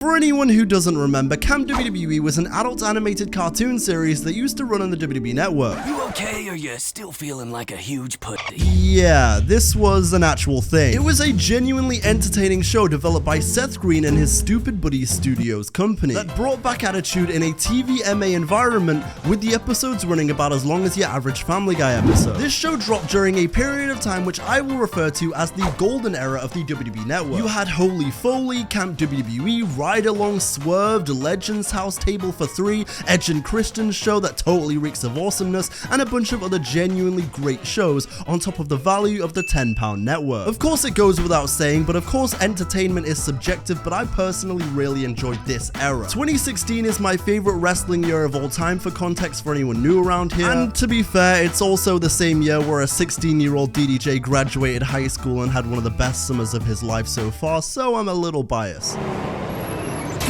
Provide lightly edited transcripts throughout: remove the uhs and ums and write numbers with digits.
For anyone who doesn't remember, Camp WWE was an adult animated cartoon series that used to run on the WWE network. You okay, or you still feeling like a huge pussy? Yeah, this was an actual thing. It was a genuinely entertaining show developed by Seth Green and his Stupid Buddies Studios company that brought back attitude in a TVMA environment, with the episodes running about as long as your average Family Guy episode. This show dropped during a period of time which I will refer to as the golden era of the WWE network. You had Holy Foley, Camp WWE, Ride Along, Swerved, Legends House, Table for Three, Edge and Christian's show that totally reeks of awesomeness, and a bunch of other genuinely great shows on top of the value of the £10 network. Of course it goes without saying, but of course entertainment is subjective, but I personally really enjoyed this era. 2016 is my favorite wrestling year of all time, for context for anyone new around here, and to be fair, it's also the same year where a 16-year-old DDJ graduated high school and had one of the best summers of his life so far, so I'm a little biased.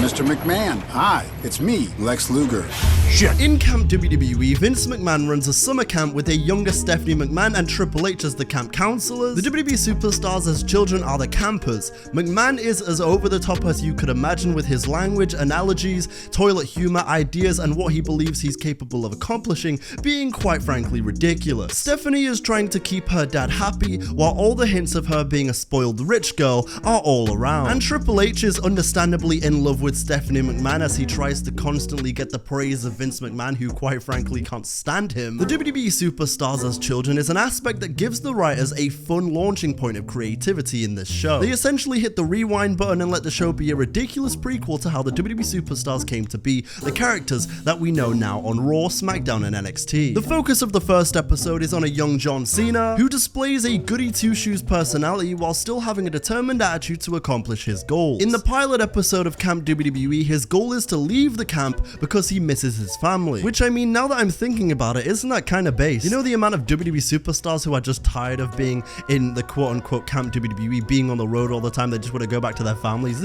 Mr. McMahon, hi, it's me, Lex Luger. Shit. In Camp WWE, Vince McMahon runs a summer camp with a younger Stephanie McMahon and Triple H as the camp counselors. The WWE superstars as children are the campers. McMahon is as over the top as you could imagine, with his language, analogies, toilet humor, ideas, and what he believes he's capable of accomplishing being quite frankly ridiculous. Stephanie is trying to keep her dad happy, while all the hints of her being a spoiled rich girl are all around. And Triple H is understandably in love with Stephanie McMahon as he tries to constantly get the praise of Vince McMahon, who quite frankly can't stand him. The WWE superstars as children is an aspect that gives the writers a fun launching point of creativity in this show. They essentially hit the rewind button and let the show be a ridiculous prequel to how the WWE superstars came to be, the characters that we know now on Raw, SmackDown, and NXT. The focus of the first episode is on a young John Cena, who displays a goody two-shoes personality while still having a determined attitude to accomplish his goals. In the pilot episode of Camp WWE, his goal is to leave the camp because he misses his family. Which, I mean, now that I'm thinking about it, isn't that kind of base? You know the amount of WWE superstars who are just tired of being in the quote-unquote Camp WWE, being on the road all the time, they just want to go back to their families?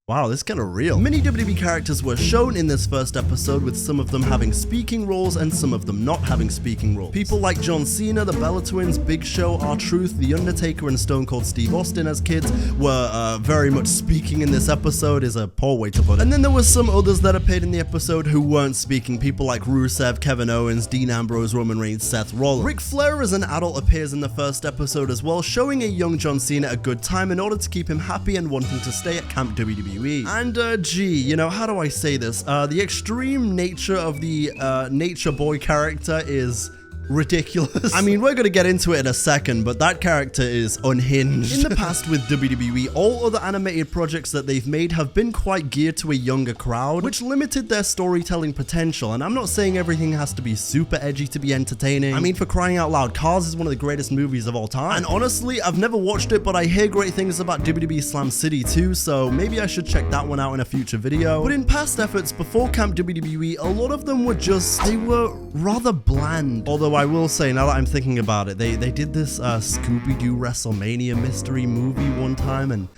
Wow, this is kind of real. Many WWE characters were shown in this first episode, with some of them having speaking roles and some of them not having speaking roles. People like John Cena, the Bella Twins, Big Show, R-Truth, The Undertaker, and Stone Cold Steve Austin as kids were very much speaking in this episode, is a poor way to put it. And then there were some others that appeared in the episode who weren't speaking, people like Rusev, Kevin Owens, Dean Ambrose, Roman Reigns, Seth Rollins. Ric Flair as an adult appears in the first episode as well, showing a young John Cena a good time in order to keep him happy and wanting to stay at Camp WWE. And gee, you know, how do I say this? The extreme nature of the Nature Boy character is ridiculous. I mean, we're gonna get into it in a second, but that character is unhinged. In the past with WWE, all other animated projects that they've made have been quite geared to a younger crowd, which limited their storytelling potential. And I'm not saying everything has to be super edgy to be entertaining. I mean, for crying out loud, Cars is one of the greatest movies of all time. And honestly, I've never watched it, but I hear great things about WWE Slam City too, so maybe I should check that one out in a future video. But in past efforts before Camp WWE, a lot of them were they were rather bland. Although I will say, now that I'm thinking about it, they did this Scooby-Doo WrestleMania mystery movie one time, and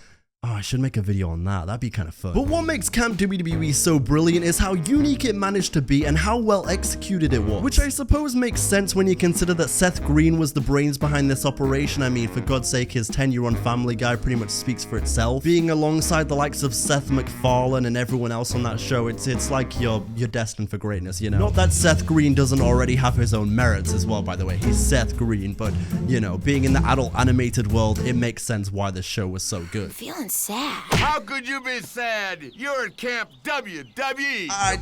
oh, I should make a video on that. That'd be kind of fun. But what makes Camp WWE so brilliant is how unique it managed to be and how well executed it was. Which I suppose makes sense when you consider that Seth Green was the brains behind this operation. I mean, for God's sake, his tenure on Family Guy pretty much speaks for itself. Being alongside the likes of Seth MacFarlane and everyone else on that show, it's like you're destined for greatness, you know? Not that Seth Green doesn't already have his own merits as well, by the way. He's Seth Green, but, you know, being in the adult animated world, it makes sense why this show was so good. Feeling sad. How could you be sad? You're at Camp WWE. I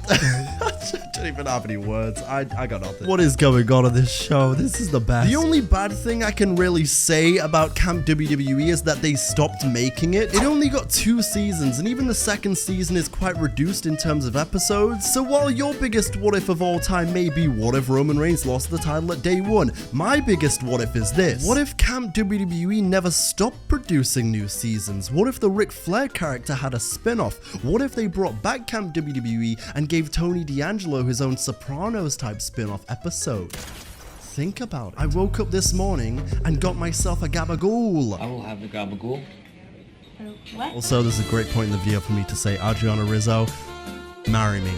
don't even have any words. I got nothing. What is going on in this show? This is the best. The only bad thing I can really say about Camp WWE is that they stopped making it. It only got 2 seasons, and even the second season is quite reduced in terms of episodes. So while your biggest what if of all time may be what if Roman Reigns lost the title at day 1, my biggest what if is this. What if Camp WWE never stopped producing new seasons? What if the Ric Flair character had a spin-off? What if they brought back Camp WWE and gave Tony D'Angelo his own Sopranos type spin-off episode? Think about it. I woke up this morning and got myself a gabagool. I will have the gabagool. What? Also, there's a great point in the video for me to say, Adriana Rizzo, marry me.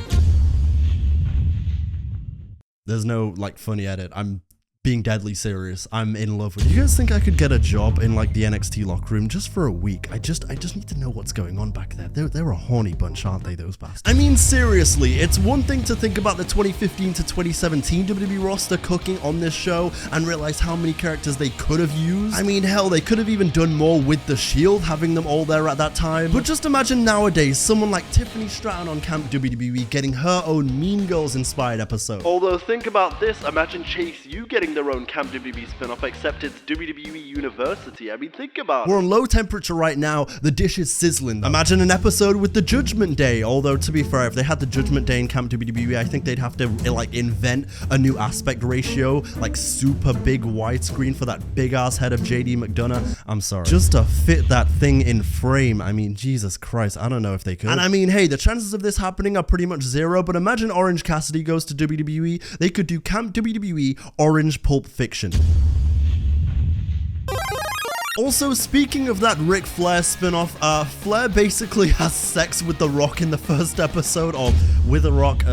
There's no like funny edit. I'm being deadly serious. I'm in love with it. You guys think I could get a job in like the NXT locker room just for a week? I just need to know what's going on back there. They're a horny bunch, aren't they, those bastards? I mean, seriously, it's one thing to think about the 2015 to 2017 WWE roster cooking on this show and realize how many characters they could have used. I mean, hell, they could have even done more with the Shield, having them all there at that time. But just imagine nowadays, someone like Tiffany Stratton on Camp WWE getting her own Mean Girls inspired episode. Although, think about this, imagine Chase U getting their own Camp WWE spin-off, except it's WWE University. I mean, think about it. We're on low temperature right now. The dish is sizzling, though. Imagine an episode with the Judgment Day. Although, to be fair, if they had the Judgment Day in Camp WWE, I think they'd have to, like, invent a new aspect ratio, like super big widescreen for that big-ass head of JD McDonough. I'm sorry. Just to fit that thing in frame. I mean, Jesus Christ, I don't know if they could. And I mean, hey, the chances of this happening are pretty much zero, but imagine Orange Cassidy goes to WWE. They could do Camp WWE Orange Pulp Fiction. Also, speaking of that Ric Flair spin-off, Flair basically has sex with The Rock in the first episode, or with a rock,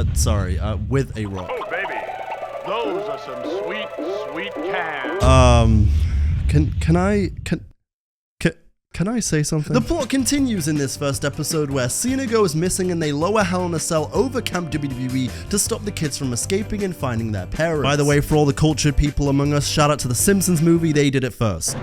with a rock. Oh, baby. Those are some sweet, sweet calves. Can I say something? The plot continues in this first episode where Cena goes missing and they lower Hell in a Cell over Camp WWE to stop the kids from escaping and finding their parents. By the way, for all the cultured people among us, shout out to the Simpsons movie, they did it first.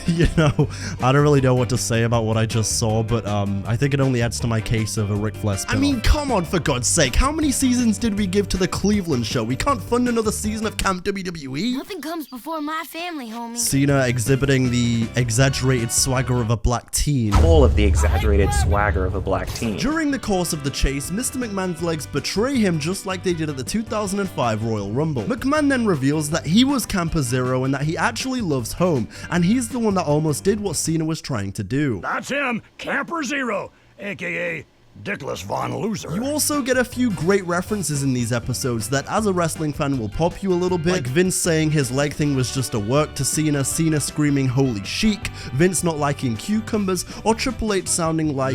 You know, I don't really know what to say about what I just saw, but I think it only adds to my case of a Ric Flair spin-off. I mean, come on, for God's sake, how many seasons did we give to the Cleveland show? We can't fund another season of Camp WWE? Nothing comes before my family, homie. Cena exhibiting the exaggerated swagger of a black teen. Full of the exaggerated swagger of a black teen. During the course of the chase, Mr. McMahon's legs betray him just like they did at the 2005 Royal Rumble. McMahon then reveals that he was Camper Zero and that he actually loves home, and he's the one that almost did what Cena was trying to do. That's him, Camper Zero, aka Dickless Von Loser. You also get a few great references in these episodes that as a wrestling fan will pop you a little bit, like Vince saying his leg thing was just a work to Cena, Cena screaming holy chic, Vince not liking cucumbers, or Triple H sounding like,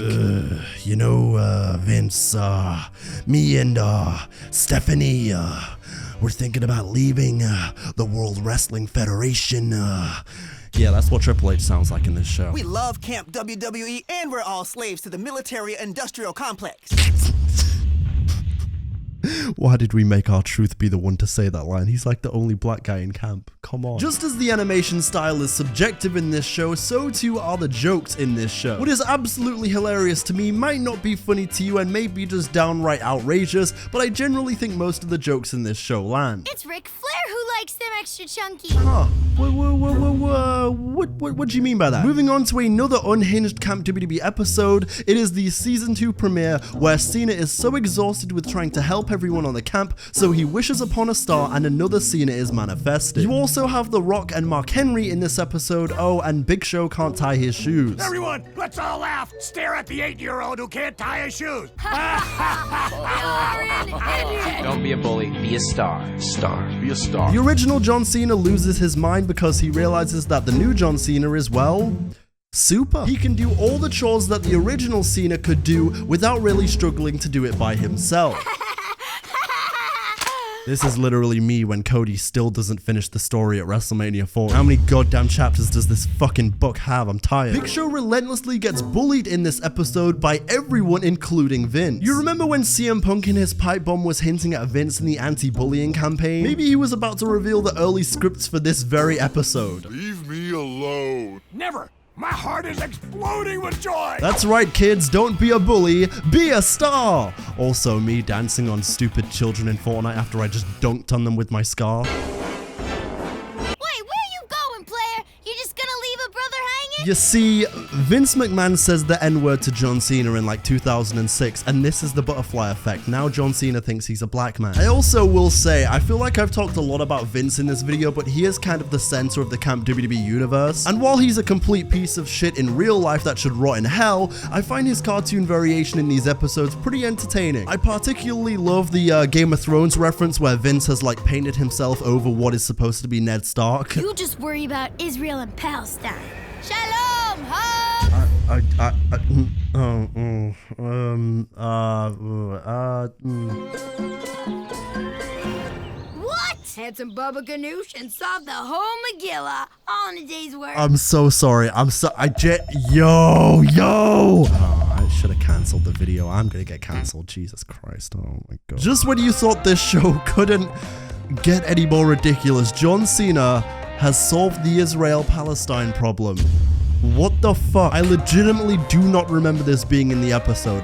you know, Vince, me and Stephanie, we're thinking about leaving the World Wrestling Federation. Yeah, that's what Triple H sounds like in this show. We love Camp WWE, and we're all slaves to the military-industrial complex. Why did we make R-Truth be the one to say that line? He's like the only black guy in camp. Come on. Just as the animation style is subjective in this show, so too are the jokes in this show. What is absolutely hilarious to me might not be funny to you and may be just downright outrageous, but I generally think most of the jokes in this show land. It's Ric Flair who likes them extra chunky. Huh. What do you mean by that? Moving on to another unhinged Camp WWE episode, it is the season 2 premiere where Cena is so exhausted with trying to help everyone on the camp, so he wishes upon a star and another Cena is manifested. You also have The Rock and Mark Henry in this episode. Oh, and Big Show can't tie his shoes. Everyone, let's all laugh. Stare at the 8-year-old who can't tie his shoes. Don't be a bully, be a star. Be a star. The original John Cena loses his mind because he realizes that the new John Cena is, well, super. He can do all the chores that the original Cena could do without really struggling to do it by himself. This is literally me when Cody still doesn't finish the story at WrestleMania 4. How many goddamn chapters does this fucking book have? I'm tired. Big Show relentlessly gets bullied in this episode by everyone, including Vince. You remember when CM Punk in his pipe bomb was hinting at Vince in the anti-bullying campaign? Maybe he was about to reveal the early scripts for this very episode. Leave me alone. Never. My heart is exploding with joy. That's right, kids, don't be a bully, be a star. Also, me dancing on stupid children in Fortnite after I just dunked on them with my scarf. You see, Vince McMahon says the N-word to John Cena in like 2006, and this is the butterfly effect. Now John Cena thinks he's a black man. I also will say, I feel like I've talked a lot about Vince in this video, but he is kind of the center of the Camp WWE universe. And while he's a complete piece of shit in real life that should rot in hell, I find his cartoon variation in these episodes pretty entertaining. I particularly love the Game of Thrones reference where Vince has like painted himself over what is supposed to be Ned Stark. You just worry about Israel and Palestine. Shalom, home! had some bubba ganoush, and solved the whole Megillah all in a day's work. I'm so sorry. Yo. Oh, I should have canceled the video. I'm gonna get canceled. Jesus Christ. Oh my God. Just when you thought this show couldn't get any more ridiculous, John Cena has solved the Israel-Palestine problem. What the fuck? I legitimately do not remember this being in the episode.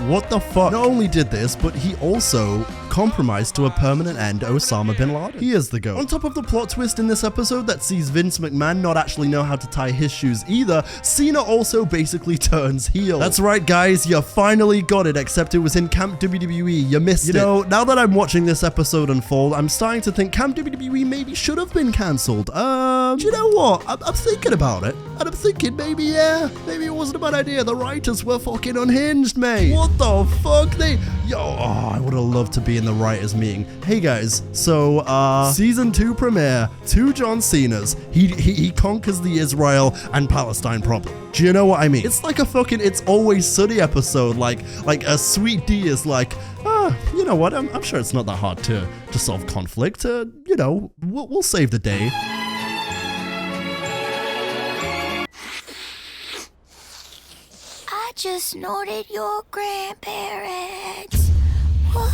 What the fuck? Not only did this, but he also compromised to a permanent end Osama bin Laden. He is the GOAT. On top of the plot twist in this episode that sees Vince McMahon not actually know how to tie his shoes either, Cena also basically turns heel. That's right, guys, you finally got it, except it was in Camp WWE. You missed it. You know, now that I'm watching this episode unfold, I'm starting to think Camp WWE maybe should have been cancelled. Do you know what? I'm thinking about it, and I'm thinking maybe it wasn't a bad idea. The writers were fucking unhinged, mate. What the fuck? I would have loved to be in the writers meeting. Hey guys, so season 2 premiere, 2 John Cenas. He conquers the Israel and Palestine problem. Do you know what I mean? It's like a fucking It's Always Sunny episode. Like a Sweet D is like, you know what? I'm sure it's not that hard to solve conflict. You know, we'll save the day. I just snorted your grandparents. What?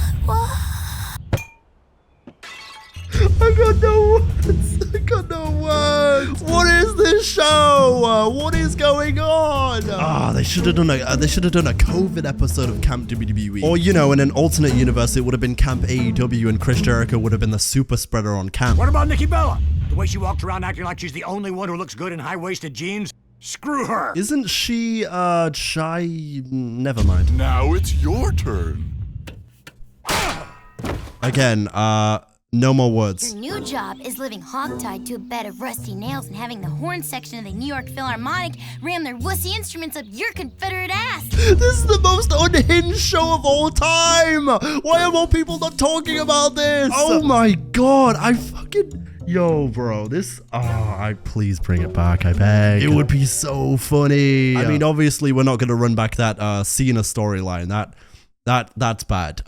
I got no words. What is this show? What is going on? They should have done a COVID episode of Camp WWE. Or, you know, in an alternate universe, it would have been Camp AEW and Chris Jericho would have been the super spreader on camp. What about Nikki Bella? The way she walked around acting like she's the only one who looks good in high-waisted jeans? Screw her. Isn't she, shy? Never mind. Now it's your turn. Again, no more words. Your new job is living hogtied to a bed of rusty nails and having the horn section of the New York Philharmonic ram their wussy instruments up your Confederate ass. This is the most unhinged show of all time. Why are more people not talking about this? Oh my God, Yo, bro, please bring it back, I beg. It would be so funny. I mean, obviously, we're not going to run back that Cena storyline. That's bad.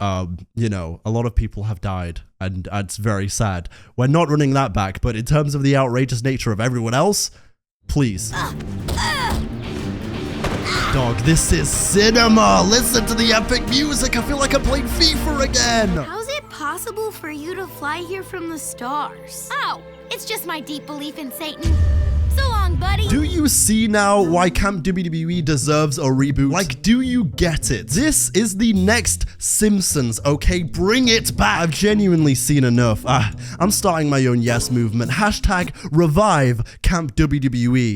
You know, a lot of people have died, and it's very sad. We're not running that back, but in terms of the outrageous nature of everyone else, please. Dog, this is cinema. Listen to the epic music. I feel like I'm playing FIFA again. How's it possible for you to fly here from the stars? Oh, it's just my deep belief in Satan. So long, buddy. Do you see now why Camp WWE deserves a reboot? Like, do you get it? This is the next Simpsons, okay? Bring it back. I've genuinely seen enough. I'm starting my own yes movement. #revive Camp WWE.